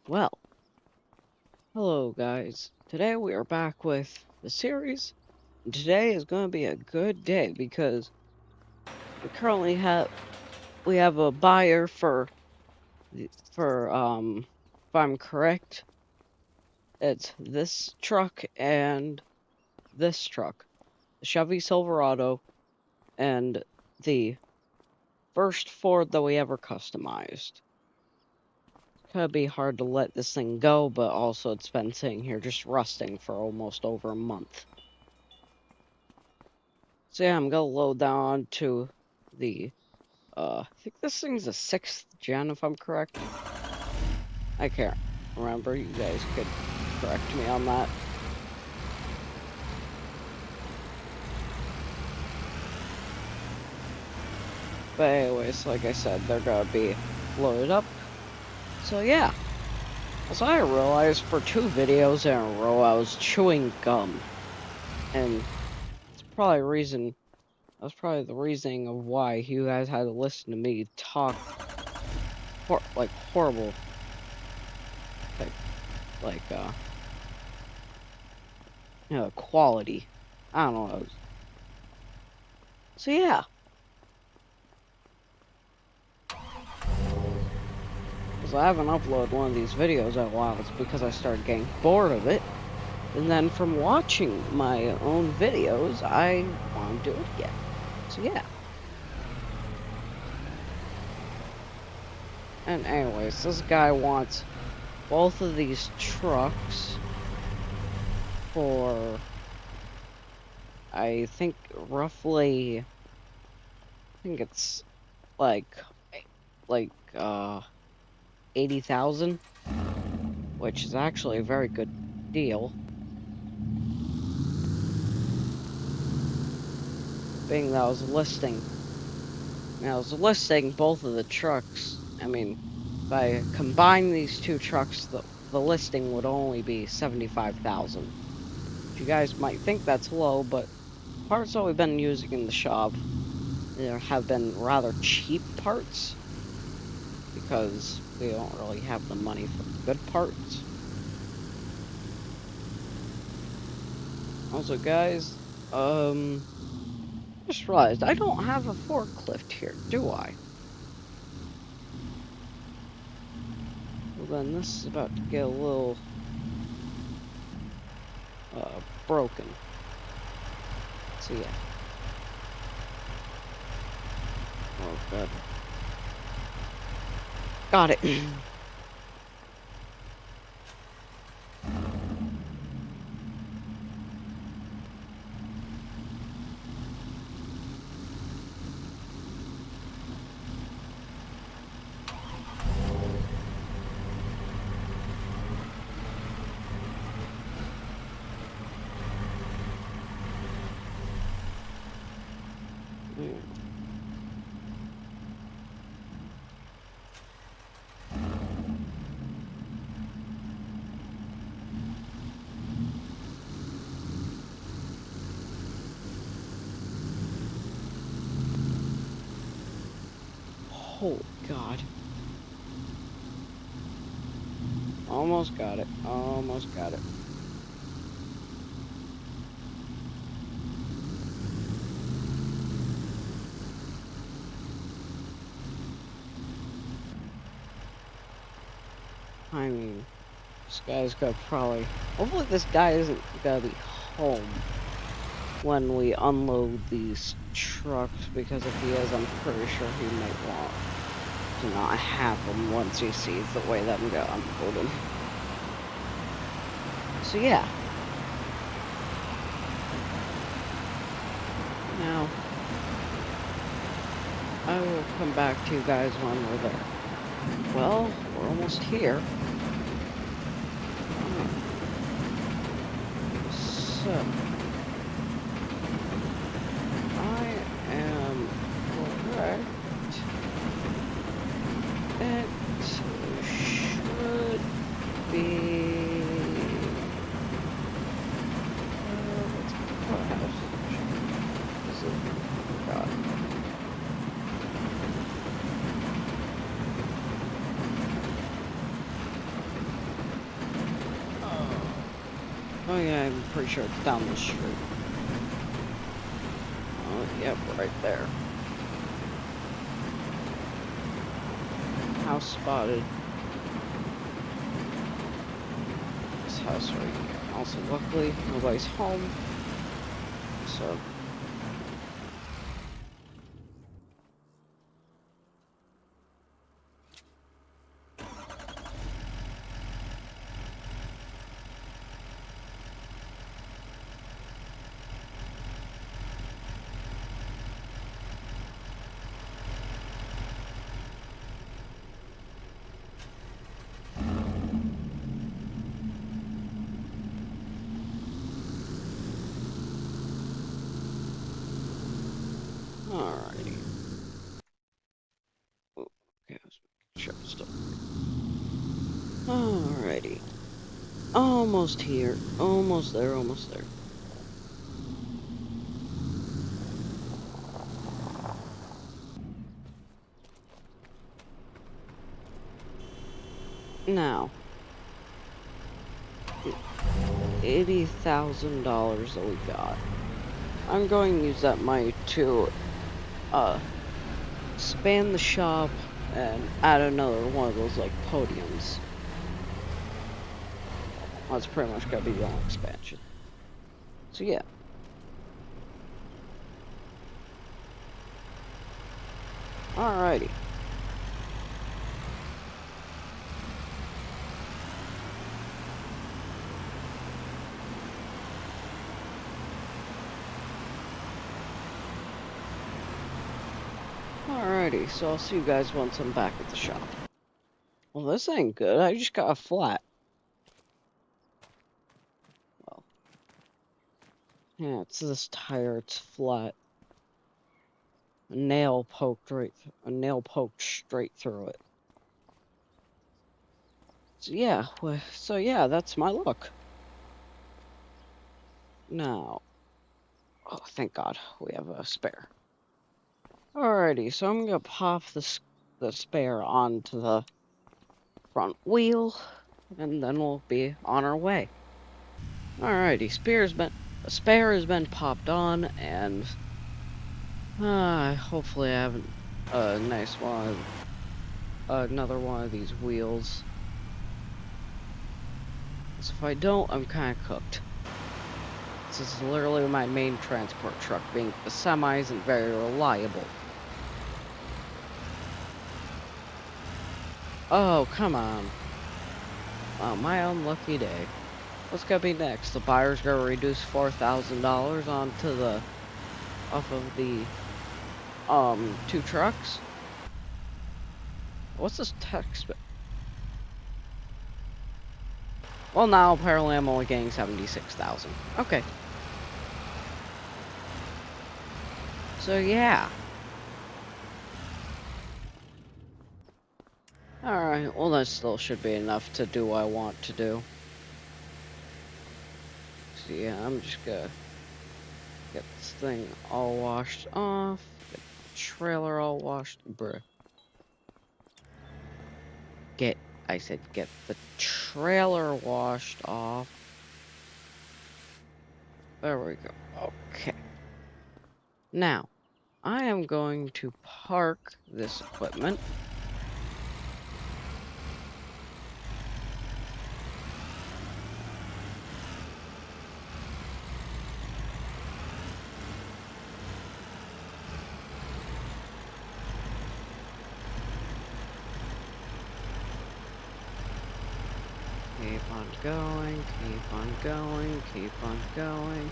Well, hello guys. Today we are back with the series. And today is going to be a good day because we have a buyer for if I'm correct, it's this truck and this truck, the Chevy Silverado and the first Ford that we ever customized. It's gonna be hard to let this thing go, but also it's been sitting here just rusting for almost over a month. So yeah, I'm gonna load down to the I think this thing's a 6th gen if I'm correct. I can't remember. You guys could correct me on that. But anyways, like I said, they're gonna be loaded up. So yeah. So I realized for 2 videos in a row I was chewing gum. And it's probably reason that was probably the reasoning of why you guys had to listen to me talk like horrible like like quality. I don't know. So yeah. Because I haven't uploaded one of these videos in a while. It's because I started getting bored of it. And then from watching my own videos, I want to do it again. So yeah. And anyways, this guy wants both of these trucks for, I think roughly, I think it's like, like, 80,000, which is actually a very good deal. Being that I was listing both of the trucks. I mean, if I combine these two trucks, the listing would only be 75,000. You guys might think that's low, but parts that we've been using in the shop there have been rather cheap parts because we don't really have the money for the good parts. Also, guys, just realized I don't have a forklift here, do I? Well, then this is about to get a little broken. So yeah. Oh god. Got it. Oh god. Almost got it. Almost got it. I mean, this guy's gonna probably... Hopefully this guy isn't gonna be home when we unload these trucks, because if he is, I'm pretty sure he might want to not have them once he sees the way that I'm gonna unload them. So yeah. Now, I will come back to you guys when we're there. Well, we're almost here. So, I am correct. It should be... what house is it? God. Oh yeah, I'm pretty sure it's down the street. Oh, yep, right there. House spotted. This house right here. Also, luckily, nobody's home. So, alrighty. Oh, okay, let's make sure it's still. Alrighty. Almost here. Almost there, almost there. Now, $80,000 that we got. I'm going to use that money to expand the shop and add another one of those like podiums. That's pretty much gonna be the only expansion. So yeah. Alrighty. Alrighty, so I'll see you guys once I'm back at the shop. Well, this ain't good. I just got a flat. Well, yeah, it's this tire. It's flat. A nail poked straight through it. So yeah, that's my luck. Now, oh, thank God, we have a spare. Alrighty, so I'm gonna pop the spare onto the front wheel, and then we'll be on our way. Alrighty, a spare has been popped on, and hopefully I have a nice one, another one of these wheels. So if I don't, I'm kind of cooked. This is literally my main transport truck, being the semi isn't very reliable. Oh, come on. Oh, my unlucky day. What's gonna be next? The buyer's gonna reduce $4,000 off of the, two trucks? What's this text? Well, now apparently I'm only getting 76,000. Okay. So yeah. Alright, well that still should be enough to do what I want to do. So yeah, I'm just gonna get this thing all washed off. Get the trailer all washed. Bruh. I said get the trailer washed off. There we go. Okay. Now, I am going to park this equipment. Keep on going, keep on going, keep on going.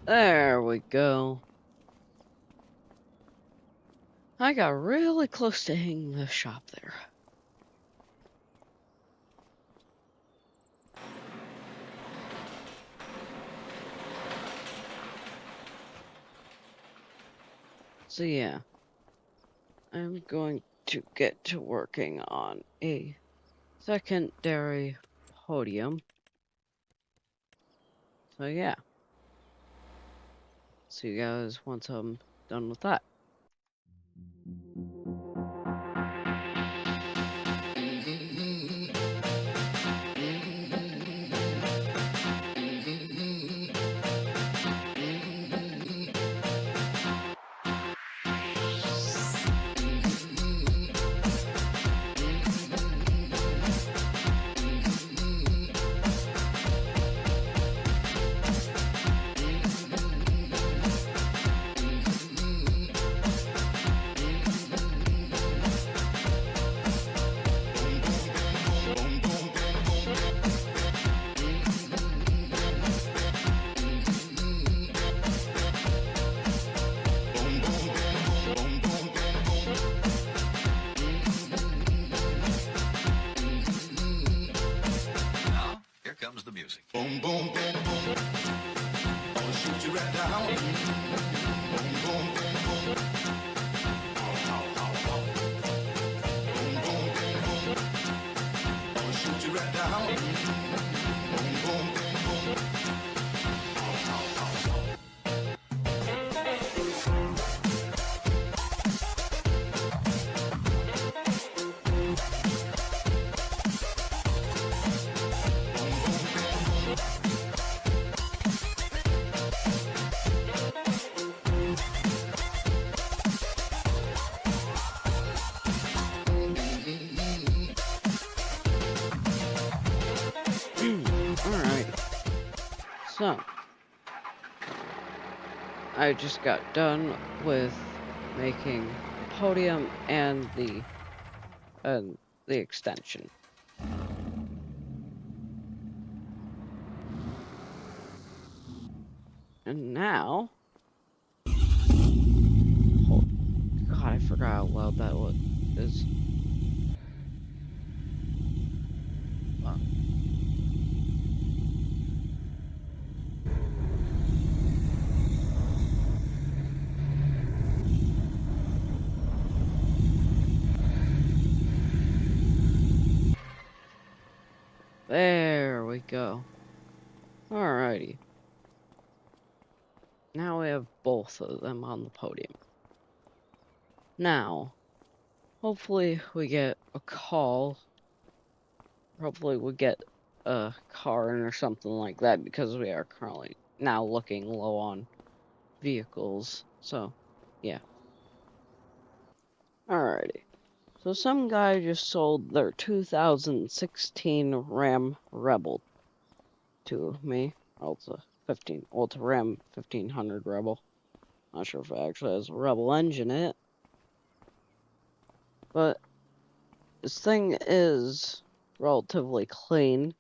There we go. I got really close to hitting the shop there. So yeah, I'm going to get to working on a secondary podium. So yeah, see you guys once I'm done with that. Boom, boom, boom, boom. I'ma shoot you right down. Boom, boom, boom, boom. Boom, boom, boom, boom. I'ma shoot you right down. Boom, boom, boom, boom. Alright. So, I just got done with making the podium and the extension. And now, oh God, I forgot how loud that is. There we go. Alrighty. Now we have both of them on the podium. Now, hopefully we get a call. Hopefully we get a car in or something like that because we are currently now looking low on vehicles. So, yeah. Alrighty. So some guy just sold their 2016 Ram Rebel to me. Well, it's a Ram 1500 Rebel. Not sure if it actually has a Rebel engine in it. But this thing is relatively clean. As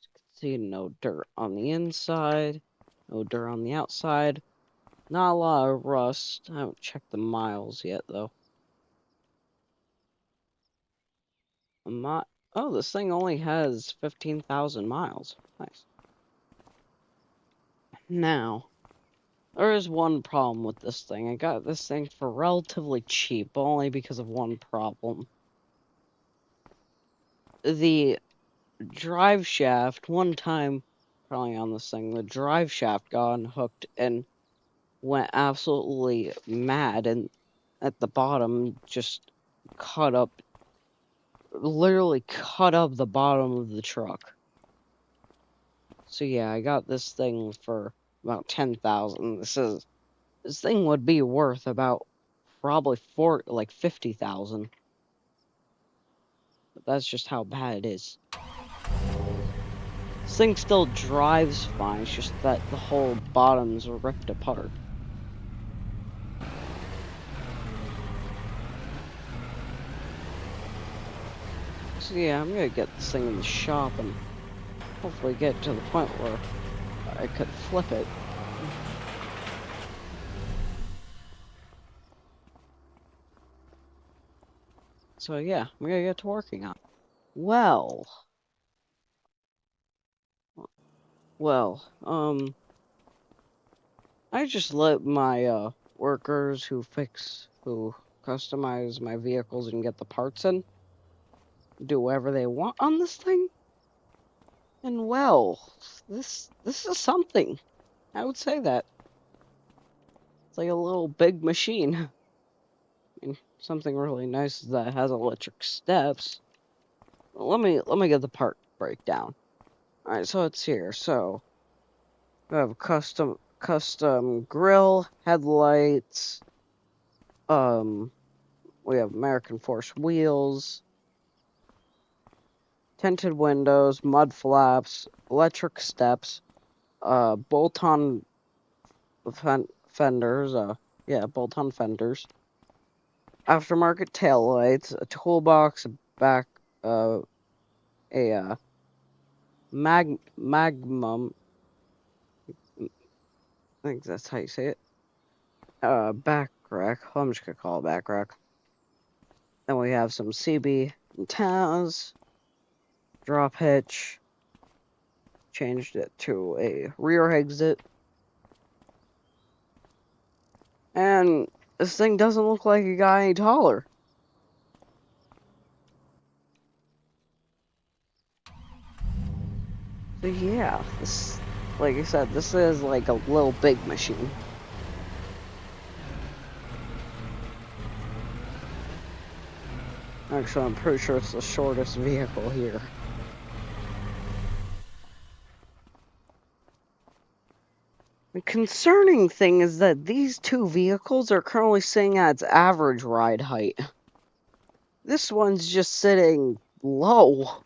you can see, no dirt on the inside, no dirt on the outside. Not a lot of rust. I haven't checked the miles yet, though. Oh, this thing only has 15,000 miles. Nice. Now, there is one problem with this thing. I got this thing for relatively cheap, only because of one problem. The drive shaft, one time, probably on this thing, the drive shaft got unhooked and went absolutely mad, and at the bottom just cut up, literally cut up the bottom of the truck. So yeah, I got this thing for about 10,000. This thing would be worth about probably like 50,000. But that's just how bad it is. This thing still drives fine, it's just that the whole bottom's ripped apart. So yeah, I'm gonna get this thing in the shop and hopefully get to the point where I could flip it. So yeah, I'm gonna get to working on it. Well, I just let my workers who customize my vehicles and get the parts in do whatever they want on this thing. And well, this is something. I would say that. It's like a little big machine. And something really nice is that it has electric steps. Let me get the part breakdown. Alright, so it's here. So we have custom grill, headlights, we have American Force wheels, tinted windows, mud flaps, electric steps, bolt-on fenders, bolt-on fenders, aftermarket taillights, a toolbox, a magnum, I think that's how you say it, back rack. I'm just gonna call it back rack. Then we have some CB antennas, drop hitch, changed it to a rear exit. And this thing doesn't look like it got any taller. So yeah, this, like I said, this is like a little big machine. Actually, I'm pretty sure it's the shortest vehicle here. The concerning thing is that these two vehicles are currently sitting at its average ride height. This one's just sitting low.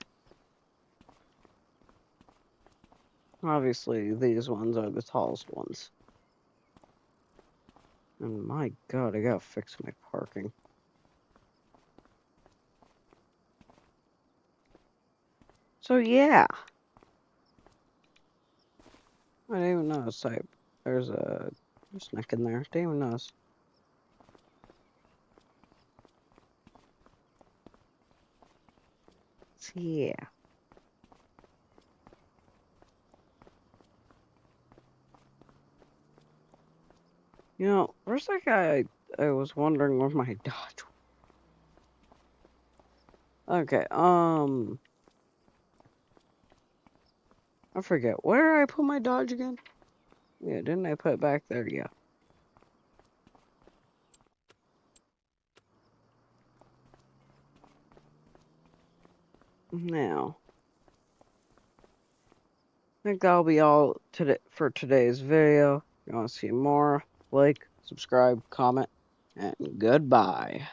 Obviously, these ones are the tallest ones. And my god, I gotta fix my parking. So yeah. I didn't even notice there's a snack in there. Didn't even notice. So yeah. You know, for a second I was wondering where my Dodge. Okay, I forget. Where did I put my Dodge again? Yeah, didn't I put it back there? Yeah. Now, I think that'll be all today for today's video. If you want to see more, like, subscribe, comment, and goodbye.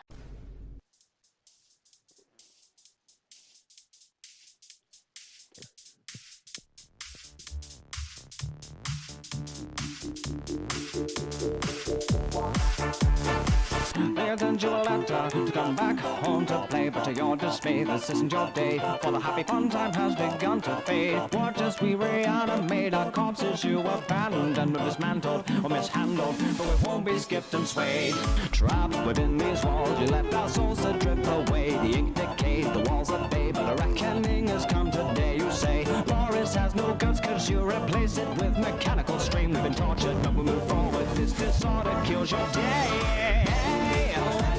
They sent you a letter to come back home to play, but to your dismay, this isn't your day. For the happy fun time has begun to fade. Watch as we reanimate our corpses you abandoned or dismantled or mishandled, but we won't be skipped and swayed. Trapped within these walls, you left our souls to drift away. The ink decayed, the walls are bay, but a reckoning has come today. You say Boris has no guts cause you replace it with mechanical stream. We've been tortured, but we move forward. This disorder kills your day.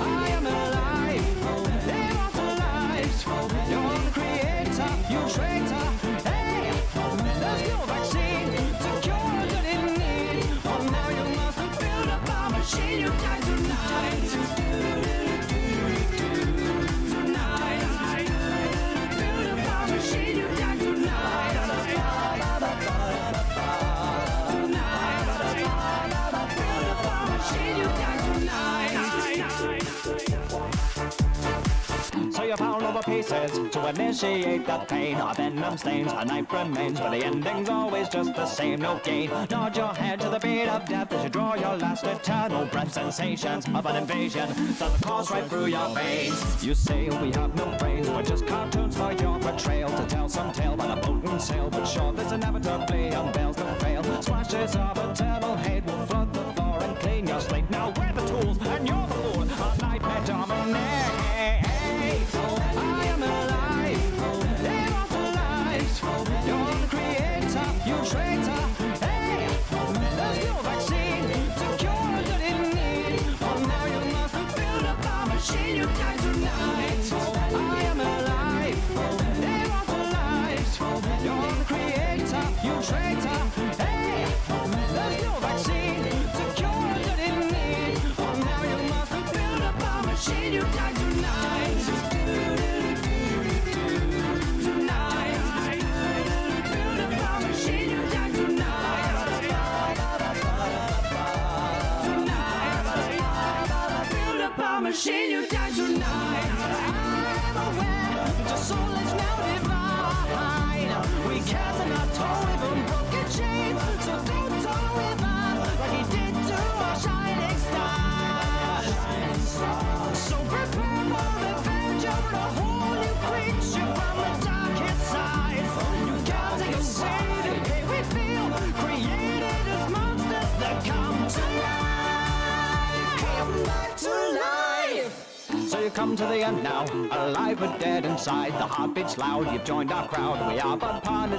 I am alive, immortalized. You're the creator, you traitor. Hey, there's no vaccine to cure that in need. Well, now you must build up a machine. You die tonight. Tonight, build up a machine. You die tonight. Tonight, build up a machine. You die tonight. So you found all the pieces to initiate the pain. Our venom stains, our knife remains, but the ending's always just the same. No gain. Nod your head to the beat of death as you draw your last eternal breath. Sensations of an invasion start to course right through your veins. You say we have no brains, we're just cartoons for your betrayal. To tell some tale by the boat and sail, but sure this inevitably unveils the fail. Splashes of eternal hate will flood the floor and clean your slate. Now we're the tools and you're the fool. Our nightmare dominate. I am alive, immortalized. You're the creator, you traitor. Hey, there's no vaccine to cure that in need. Oh, now you must build up a machine. You die tonight. I am alive, immortalized. You're the creator, you traitor. Hey, there's no vaccine to cure that in need. Oh, now you must build up a machine. You die tonight. Machine, you die tonight. I'm aware that your soul is now divine. We can't not tow even broken chains, so don't tow with us like he did to our shining star. So prepare for revenge over a whole new creature from the darkest side. You gotta take a seat, hey, we feel created as monsters that come to life. Come back to life. So you come to the end now, alive but dead inside. The heart beats loud, you've joined our crowd. We are but partners.